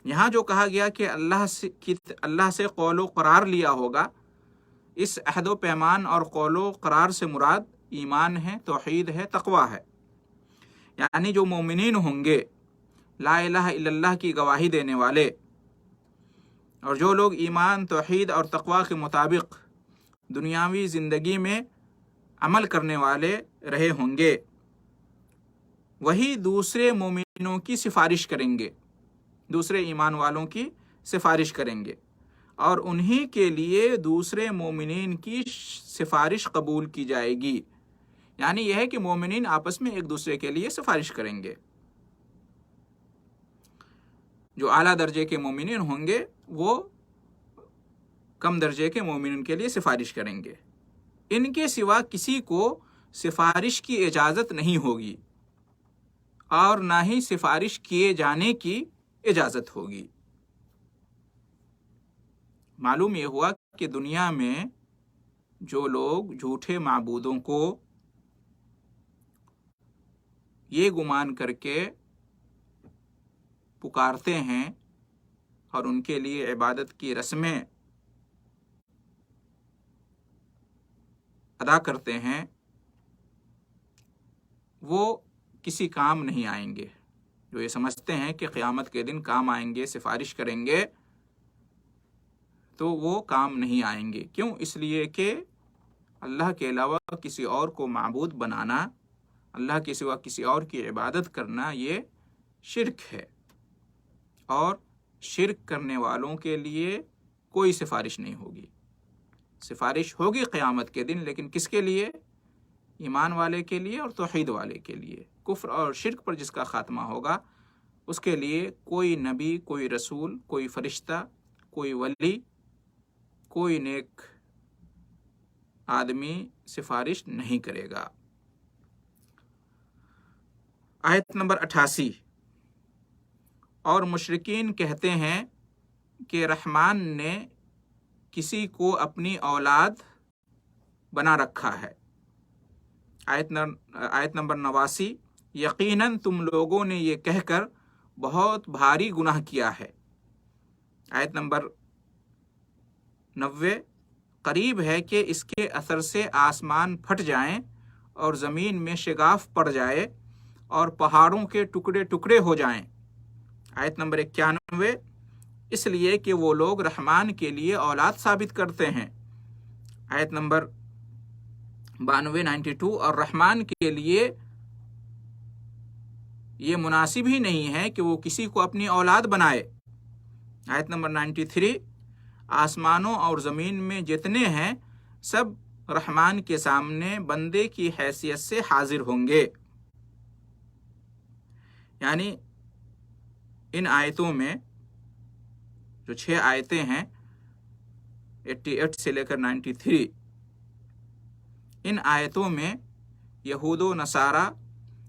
یہاں جو کہا گیا کہ اللہ سے قول و قرار لیا ہوگا، اس عہد و پیمان اور قول و قرار سے مراد ایمان ہے، توحید ہے، تقویٰ ہے، یعنی جو مومنین ہوں گے، لا الہ الا اللہ کی گواہی دینے والے، اور جو لوگ ایمان، توحید اور تقویٰ کے مطابق دنیاوی زندگی میں عمل کرنے والے رہے ہوں گے، وہی دوسرے مومنوں کی سفارش کریں گے، دوسرے ایمان والوں کی سفارش کریں گے، اور انہی کے لیے دوسرے مومنین کی سفارش قبول کی جائے گی۔ یعنی یہ ہے کہ مومنین آپس میں ایک دوسرے کے لیے سفارش کریں گے۔ جو اعلیٰ درجے کے مومنین ہوں گے وہ کم درجے کے مومنین کے لیے سفارش کریں گے۔ ان کے سوا کسی کو سفارش کی اجازت نہیں ہوگی اور نہ ہی سفارش کیے جانے کی اجازت ہوگی۔ معلوم یہ ہوا کہ دنیا میں جو لوگ جھوٹے معبودوں کو یہ گمان کر کے پکارتے ہیں اور ان کے لیے عبادت کی رسمیں ادا کرتے ہیں، وہ کسی کام نہیں آئیں گے۔ جو یہ سمجھتے ہیں کہ قیامت کے دن کام آئیں گے، سفارش کریں گے، تو وہ کام نہیں آئیں گے۔ کیوں؟ اس لیے کہ اللہ کے علاوہ کسی اور کو معبود بنانا، اللہ کے سوا کسی اور کی عبادت کرنا، یہ شرک ہے، اور شرک کرنے والوں کے لیے کوئی سفارش نہیں ہوگی۔ سفارش ہوگی قیامت کے دن، لیکن کس کے لیے؟ ایمان والے کے لیے اور توحید والے کے لیے۔ کفر اور شرک پر جس کا خاتمہ ہوگا، اس کے لیے کوئی نبی، کوئی رسول، کوئی فرشتہ، کوئی ولی، کوئی نیک آدمی سفارش نہیں کرے گا۔ آیت نمبر 88، اور مشرکین کہتے ہیں کہ رحمان نے کسی کو اپنی اولاد بنا رکھا ہے۔ آیت نمبر 89، یقیناً تم لوگوں نے یہ کہہ کر بہت بھاری گناہ کیا ہے۔ آیت نمبر 90، قریب ہے کہ اس کے اثر سے آسمان پھٹ جائیں اور زمین میں شگاف پڑ جائے اور پہاڑوں کے ٹکڑے ٹکڑے ہو جائیں۔ آیت نمبر 91، اس لیے کہ وہ لوگ رحمان کے لیے اولاد ثابت کرتے ہیں۔ آیت نمبر 92 اور رحمان کے لیے یہ مناسب ہی نہیں ہے کہ وہ کسی کو اپنی اولاد بنائے۔ آیت نمبر 93، آسمانوں اور زمین میں جتنے ہیں سب رحمان کے سامنے بندے کی حیثیت سے حاضر ہوں گے۔ یعنی ان آیتوں میں جو 6 آیتیں ہیں 88 سے لے کر 93، ان آیتوں میں یہود و نصارہ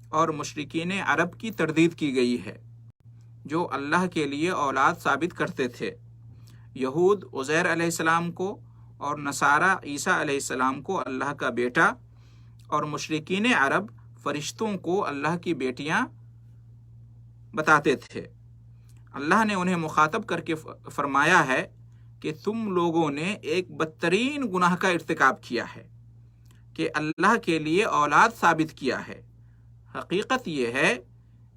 اور مشرکین عرب کی تردید کی گئی ہے، جو اللہ کے لیے اولاد ثابت کرتے تھے۔ یہود عزیر علیہ السلام کو اور نصارہ عیسیٰ علیہ السلام کو اللہ کا بیٹا، اور مشرکین عرب فرشتوں کو اللہ کی بیٹیاں بتاتے تھے۔ اللہ نے انہیں مخاطب کر کے فرمایا ہے کہ تم لوگوں نے ایک بدترین گناہ کا ارتکاب کیا ہے کہ اللہ کے لیے اولاد ثابت کیا ہے۔ حقیقت یہ ہے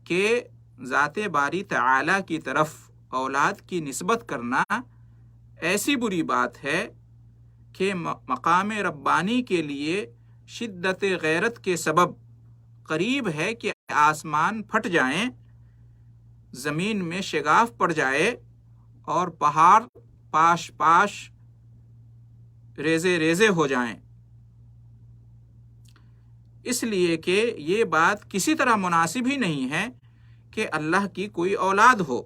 کہ ذات باری تعالی کی طرف اولاد کی نسبت کرنا ایسی بری بات ہے کہ مقام ربانی کے لیے شدت غیرت کے سبب قریب ہے کہ آسمان پھٹ جائیں، زمین میں شگاف پڑ جائے اور پہاڑ پاش پاش ریزے ریزے ہو جائیں، اس لیے کہ یہ بات کسی طرح مناسب ہی نہیں ہے کہ اللہ کی کوئی اولاد ہو۔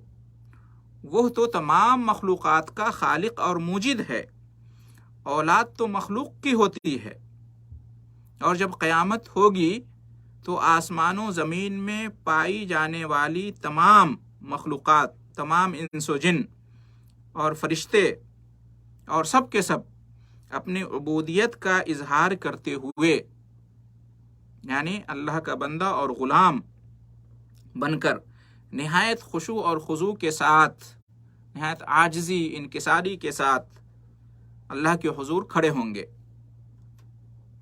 وہ تو تمام مخلوقات کا خالق اور موجد ہے، اولاد تو مخلوق کی ہوتی ہے، اور جب قیامت ہوگی تو آسمان و زمین میں پائی جانے والی تمام مخلوقات، تمام انس و جن اور فرشتے اور سب کے سب اپنی عبودیت کا اظہار کرتے ہوئے، یعنی اللہ کا بندہ اور غلام بن کر نہایت خشوع اور خضوع کے ساتھ، نہایت عاجزی انکساری کے ساتھ اللہ کے حضور کھڑے ہوں گے۔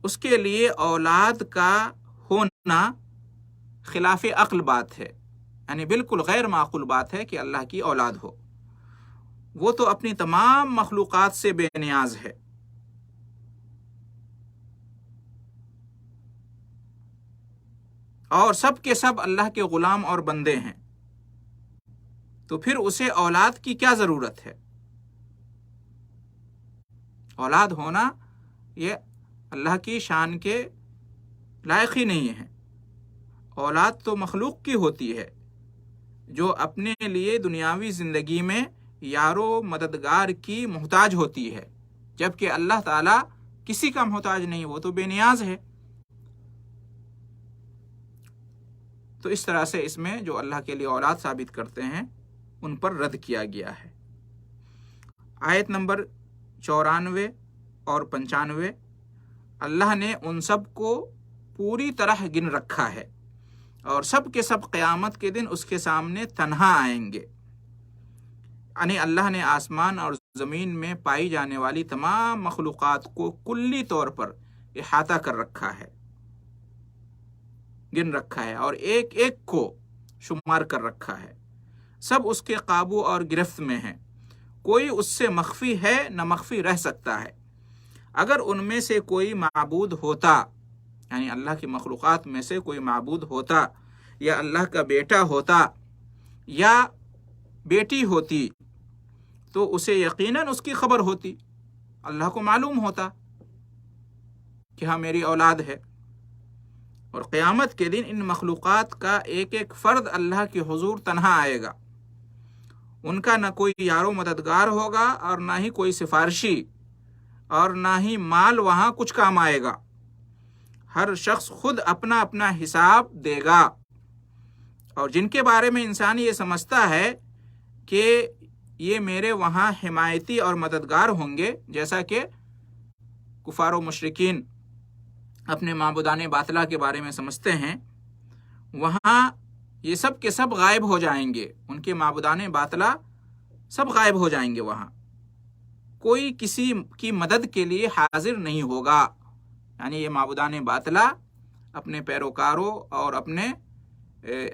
اس کے لیے اولاد کا ہونا خلاف عقل بات ہے، یعنی بالکل غیر معقول بات ہے کہ اللہ کی اولاد ہو۔ وہ تو اپنی تمام مخلوقات سے بے نیاز ہے۔ اور سب کے سب اللہ کے غلام اور بندے ہیں، تو پھر اسے اولاد کی کیا ضرورت ہے؟ اولاد ہونا یہ اللہ کی شان کے لائق ہی نہیں ہے۔ اولاد تو مخلوق کی ہوتی ہے جو اپنے لیے دنیاوی زندگی میں یار و مددگار کی محتاج ہوتی ہے، جبکہ اللہ تعالیٰ کسی کا محتاج نہیں، وہ تو بے نیاز ہے۔ تو اس طرح سے اس میں جو اللہ کے لیے اولاد ثابت کرتے ہیں ان پر رد کیا گیا ہے۔ آیت نمبر 94 اور 95، اللہ نے ان سب کو پوری طرح گن رکھا ہے اور سب کے سب قیامت کے دن اس کے سامنے تنہا آئیں گے۔ یعنی اللہ نے آسمان اور زمین میں پائی جانے والی تمام مخلوقات کو کلی طور پر احاطہ کر رکھا ہے، گن رکھا ہے، اور ایک ایک کو شمار کر رکھا ہے۔ سب اس کے قابو اور گرفت میں ہیں، کوئی اس سے مخفی ہے نہ مخفی رہ سکتا ہے۔ اگر ان میں سے کوئی معبود ہوتا، یعنی اللہ کی مخلوقات میں سے کوئی معبود ہوتا، یا اللہ کا بیٹا ہوتا یا بیٹی ہوتی، تو اسے یقیناً اس کی خبر ہوتی، اللہ کو معلوم ہوتا کہ ہاں میری اولاد ہے۔ اور قیامت کے دن ان مخلوقات کا ایک ایک فرد اللہ کے حضور تنہا آئے گا، ان کا نہ کوئی یار و مددگار ہوگا اور نہ ہی کوئی سفارشی، اور نہ ہی مال وہاں کچھ کام آئے گا۔ ہر شخص خود اپنا اپنا حساب دے گا۔ اور جن کے بارے میں انسان یہ سمجھتا ہے کہ یہ میرے وہاں حمایتی اور مددگار ہوں گے، جیسا کہ کفار و مشرکین اپنے معبودان باطلہ کے بارے میں سمجھتے ہیں، وہاں یہ سب کے سب غائب ہو جائیں گے، ان کے معبودان باطلہ سب غائب ہو جائیں گے، وہاں کوئی کسی کی مدد کے لیے حاضر نہیں ہوگا۔ یعنی یہ معبودان باطلہ اپنے پیروکاروں اور اپنے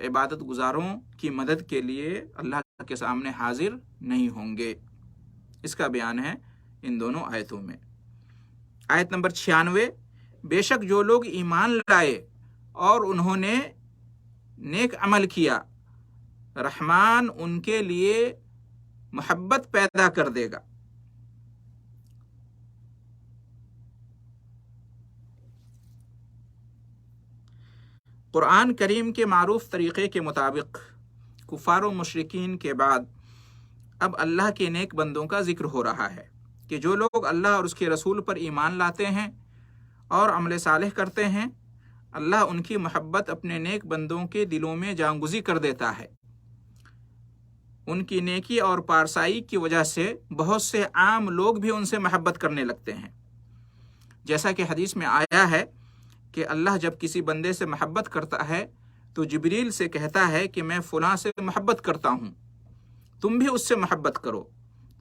عبادت گزاروں کی مدد کے لیے اللہ کے سامنے حاضر نہیں ہوں گے۔ اس کا بیان ہے ان دونوں آیتوں میں۔ آیت نمبر 96، بے شک جو لوگ ایمان لائے اور انہوں نے نیک عمل کیا، رحمان ان کے لیے محبت پیدا کر دے گا۔ قرآن کریم کے معروف طریقے کے مطابق کفار و مشرکین کے بعد اب اللہ کے نیک بندوں کا ذکر ہو رہا ہے کہ جو لوگ اللہ اور اس کے رسول پر ایمان لاتے ہیں اور عمل صالح کرتے ہیں، اللہ ان کی محبت اپنے نیک بندوں کے دلوں میں جانگزی کر دیتا ہے۔ ان کی نیکی اور پارسائی کی وجہ سے بہت سے عام لوگ بھی ان سے محبت کرنے لگتے ہیں، جیسا کہ حدیث میں آیا ہے کہ اللہ جب کسی بندے سے محبت کرتا ہے تو جبریل سے کہتا ہے کہ میں فلاں سے محبت کرتا ہوں، تم بھی اس سے محبت کرو،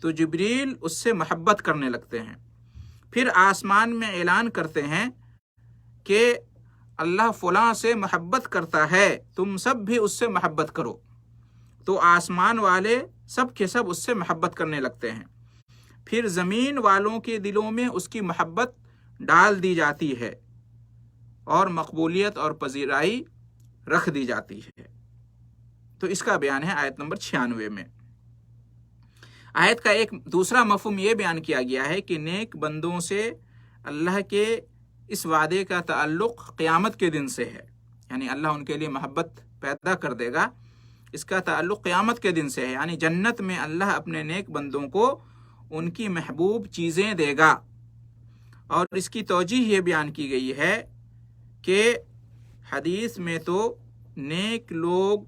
تو جبریل اس سے محبت کرنے لگتے ہیں۔ پھر آسمان میں اعلان کرتے ہیں کہ اللہ فلاں سے محبت کرتا ہے، تم سب بھی اس سے محبت کرو، تو آسمان والے سب کے سب اس سے محبت کرنے لگتے ہیں۔ پھر زمین والوں کے دلوں میں اس کی محبت ڈال دی جاتی ہے اور مقبولیت اور پذیرائی رکھ دی جاتی ہے۔ تو اس کا بیان ہے آیت نمبر 96 میں۔ آیت کا ایک دوسرا مفہوم یہ بیان کیا گیا ہے کہ نیک بندوں سے اللہ کے اس وعدے کا تعلق قیامت کے دن سے ہے، یعنی اللہ ان کے لیے محبت پیدا کر دے گا، اس کا تعلق قیامت کے دن سے ہے، یعنی جنت میں اللہ اپنے نیک بندوں کو ان کی محبوب چیزیں دے گا۔ اور اس کی توجیہ یہ بیان کی گئی ہے کہ حدیث میں تو نیک لوگ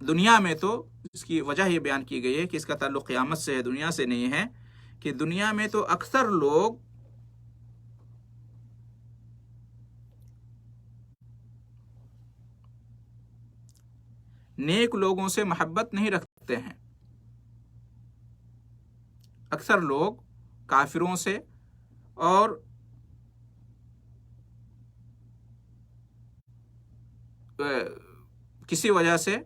دنیا میں، تو اس کی وجہ یہ بیان کی گئی ہے کہ اس کا تعلق قیامت سے ہے، دنیا سے نہیں ہے، کہ دنیا میں تو اکثر لوگ نیک لوگوں سے محبت نہیں رکھتے ہیں، اکثر لوگ کافروں سے اور کسی وجہ سے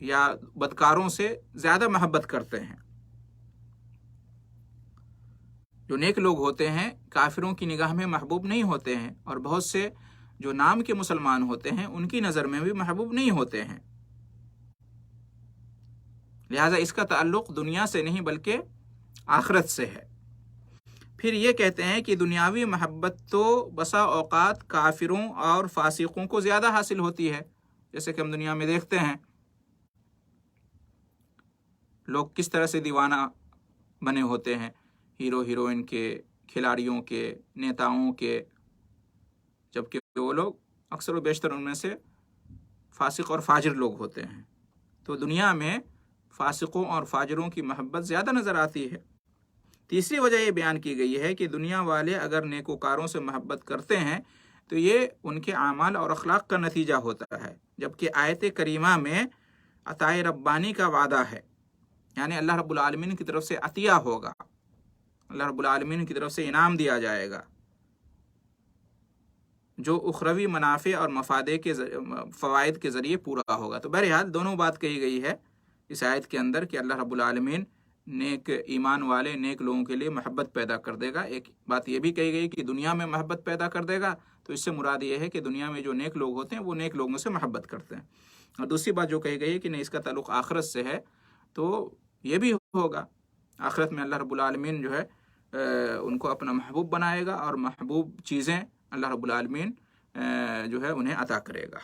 یا بدکاروں سے زیادہ محبت کرتے ہیں۔ جو نیک لوگ ہوتے ہیں کافروں کی نگاہ میں محبوب نہیں ہوتے ہیں، اور بہت سے جو نام کے مسلمان ہوتے ہیں ان کی نظر میں بھی محبوب نہیں ہوتے ہیں۔ لہذا اس کا تعلق دنیا سے نہیں بلکہ آخرت سے ہے۔ پھر یہ کہتے ہیں کہ دنیاوی محبت تو بسا اوقات کافروں اور فاسقوں کو زیادہ حاصل ہوتی ہے، جیسے کہ ہم دنیا میں دیکھتے ہیں لوگ کس طرح سے دیوانہ بنے ہوتے ہیں، ہیرو ہیروئن کے، کھلاڑیوں کے، نیتاؤں کے، جبکہ وہ لوگ اکثر و بیشتر ان میں سے فاسق اور فاجر لوگ ہوتے ہیں۔ تو دنیا میں فاسقوں اور فاجروں کی محبت زیادہ نظر آتی ہے۔ تیسری وجہ یہ بیان کی گئی ہے کہ دنیا والے اگر نیکوکاروں سے محبت کرتے ہیں تو یہ ان کے اعمال اور اخلاق کا نتیجہ ہوتا ہے، جبکہ آیت کریمہ میں عطائے ربانی کا وعدہ ہے، یعنی اللہ رب العالمین کی طرف سے عطیہ ہوگا، اللہ رب العالمین کی طرف سے انعام دیا جائے گا جو اخروی منافع اور فوائد کے ذریعے پورا ہوگا۔ تو بہرحال دونوں بات کہی گئی ہے اس آیت کے اندر کہ اللہ رب العالمین نیک ایمان والے نیک لوگوں کے لیے محبت پیدا کر دے گا۔ ایک بات یہ بھی کہی گئی کہ دنیا میں محبت پیدا کر دے گا، تو اس سے مراد یہ ہے کہ دنیا میں جو نیک لوگ ہوتے ہیں وہ نیک لوگوں سے محبت کرتے ہیں۔ اور دوسری بات جو کہی گئی ہے کہ نہیں، اس کا تعلق آخرت سے ہے، تو یہ بھی ہوگا آخرت میں اللہ رب العالمین جو ہے ان کو اپنا محبوب بنائے گا، اور محبوب چیزیں اللہ رب العالمین جو ہے انہیں عطا کرے گا۔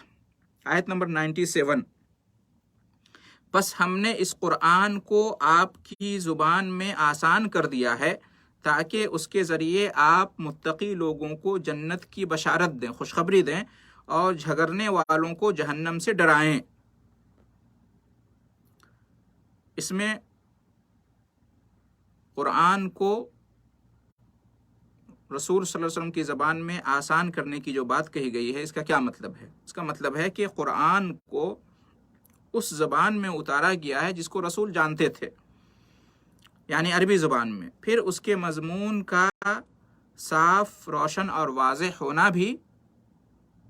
آیت نمبر 97، بس ہم نے اس قرآن کو آپ کی زبان میں آسان کر دیا ہے تاکہ اس کے ذریعے آپ متقی لوگوں کو جنت کی بشارت دیں، خوشخبری دیں، اور جھگڑنے والوں کو جہنم سے ڈرائیں۔ اس میں قرآن کو رسول صلی اللہ علیہ وسلم کی زبان میں آسان کرنے کی جو بات کہی گئی ہے، اس کا کیا مطلب ہے؟ اس کا مطلب ہے کہ قرآن کو اس زبان میں اتارا گیا ہے جس کو رسول جانتے تھے، یعنی عربی زبان میں۔ پھر اس کے مضمون کا صاف، روشن اور واضح ہونا بھی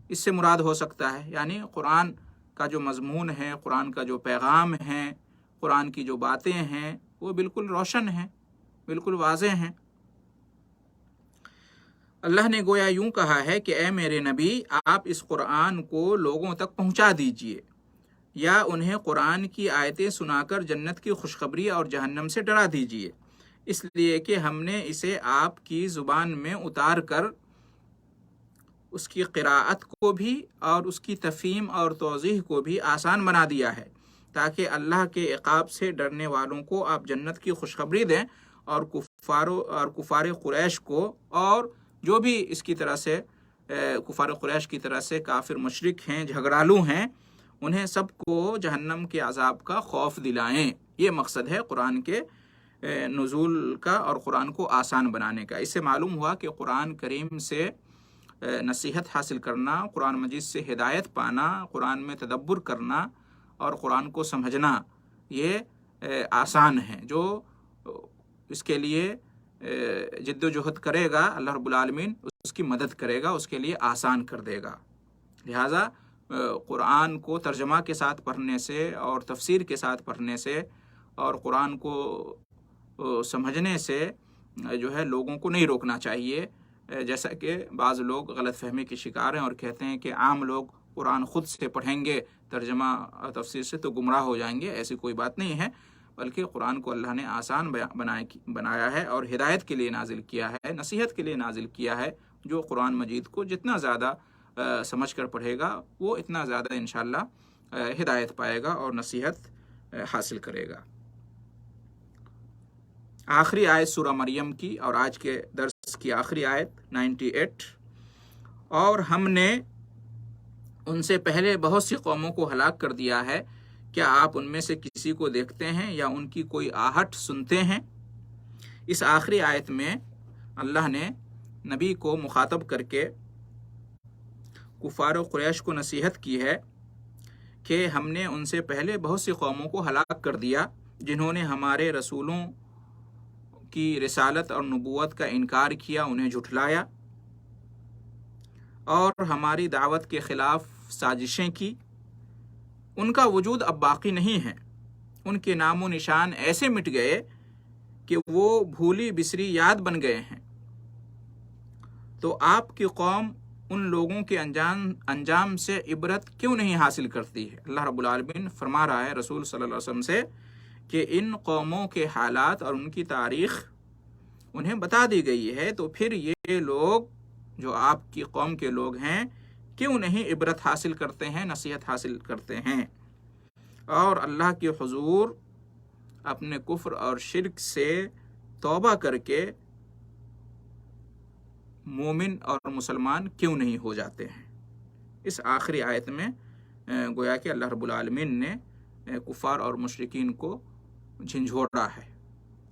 اس سے مراد ہو سکتا ہے، یعنی قرآن کا جو مضمون ہے، قرآن کا جو پیغام ہے، قرآن کی جو باتیں ہیں، وہ بالکل روشن ہیں، بالکل واضح ہیں۔ اللہ نے گویا یوں کہا ہے کہ اے میرے نبی، آپ اس قرآن کو لوگوں تک پہنچا دیجئے، یا انہیں قرآن کی آیتیں سنا کر جنت کی خوشخبری اور جہنم سے ڈرا دیجئے، اس لیے کہ ہم نے اسے آپ کی زبان میں اتار کر اس کی قراءت کو بھی اور اس کی تفہیم اور توضیح کو بھی آسان بنا دیا ہے، تاکہ اللہ کے عقاب سے ڈرنے والوں کو آپ جنت کی خوشخبری دیں، اور کفار قریش کو، اور جو بھی اس کی طرح سے کفار قریش کی طرح سے کافر مشرک ہیں، جھگڑالو ہیں، انہیں سب کو جہنم کے عذاب کا خوف دلائیں۔ یہ مقصد ہے قرآن کے نزول کا اور قرآن کو آسان بنانے کا۔ اس سے معلوم ہوا کہ قرآن کریم سے نصیحت حاصل کرنا، قرآن مجید سے ہدایت پانا، قرآن میں تدبر کرنا اور قرآن کو سمجھنا، یہ آسان ہے۔ جو اس کے لیے جد و جہد کرے گا، اللہ رب العالمین اس کی مدد کرے گا، اس کے لیے آسان کر دے گا۔ لہٰذا قرآن کو ترجمہ کے ساتھ پڑھنے سے اور تفسیر کے ساتھ پڑھنے سے اور قرآن کو سمجھنے سے جو ہے لوگوں کو نہیں روکنا چاہیے، جیسا کہ بعض لوگ غلط فہمی کے شکار ہیں اور کہتے ہیں کہ عام لوگ قرآن خود سے پڑھیں گے ترجمہ اور تفسیر سے تو گمراہ ہو جائیں گے۔ ایسی کوئی بات نہیں ہے، بلکہ قرآن کو اللہ نے آسان بنایا ہے اور ہدایت کے لیے نازل کیا ہے، نصیحت کے لیے نازل کیا ہے۔ جو قرآن مجید کو جتنا زیادہ سمجھ کر پڑھے گا، وہ اتنا زیادہ انشاءاللہ ہدایت پائے گا اور نصیحت حاصل کرے گا۔ آخری آیت سورہ مریم کی اور آج کے درس کی آخری آیت 98، اور ہم نے ان سے پہلے بہت سی قوموں کو ہلاک کر دیا ہے، کیا آپ ان میں سے کسی کو دیکھتے ہیں یا ان کی کوئی آہٹ سنتے ہیں؟ اس آخری آیت میں اللہ نے نبی کو مخاطب کر کے کفار و قریش کو نصیحت کی ہے کہ ہم نے ان سے پہلے بہت سی قوموں کو ہلاک کر دیا جنہوں نے ہمارے رسولوں کی رسالت اور نبوت کا انکار کیا، انہیں جھٹلایا اور ہماری دعوت کے خلاف سازشیں کی۔ ان کا وجود اب باقی نہیں ہے، ان کے نام و نشان ایسے مٹ گئے کہ وہ بھولی بسری یاد بن گئے ہیں۔ تو آپ کی قوم ان لوگوں کے انجام سے عبرت کیوں نہیں حاصل کرتی ہے؟ اللہ رب العالمین فرما رہا ہے رسول صلی اللہ علیہ وسلم سے کہ ان قوموں کے حالات اور ان کی تاریخ انہیں بتا دی گئی ہے، تو پھر یہ لوگ جو آپ کی قوم کے لوگ ہیں کیوں نہیں عبرت حاصل کرتے ہیں، نصیحت حاصل کرتے ہیں، اور اللہ کے حضور اپنے کفر اور شرک سے توبہ کر کے مومن اور مسلمان کیوں نہیں ہو جاتے ہیں؟ اس آخری آیت میں گویا کہ اللہ رب العالمین نے کفار اور مشرکین کو جھنجھوڑا ہے،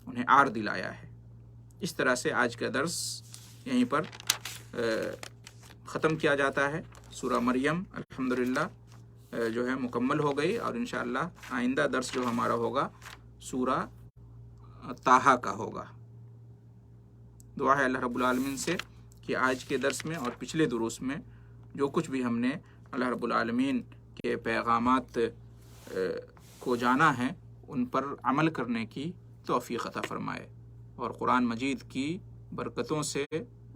انہیں عار دلایا ہے۔ اس طرح سے آج کا درس یہیں پر ختم کیا جاتا ہے۔ سورہ مریم الحمدللہ جو ہے مکمل ہو گئی، اور انشاءاللہ آئندہ درس جو ہمارا ہوگا سورہ طٰہٰ کا ہوگا۔ دعا ہے اللہ رب العالمین سے کہ آج کے درس میں اور پچھلے دروس میں جو کچھ بھی ہم نے اللہ رب العالمین کے پیغامات کو جانا ہے، ان پر عمل کرنے کی توفیق عطا فرمائے، اور قرآن مجید کی برکتوں سے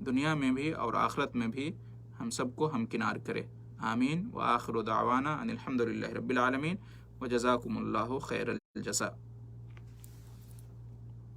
دنیا میں بھی اور آخرت میں بھی ہم سب کو ہمکنار کرے۔ آمین۔ وآخر دعوانا ان الحمد للہ رب العالمین، وجزاکم اللہ خیر الجزاء۔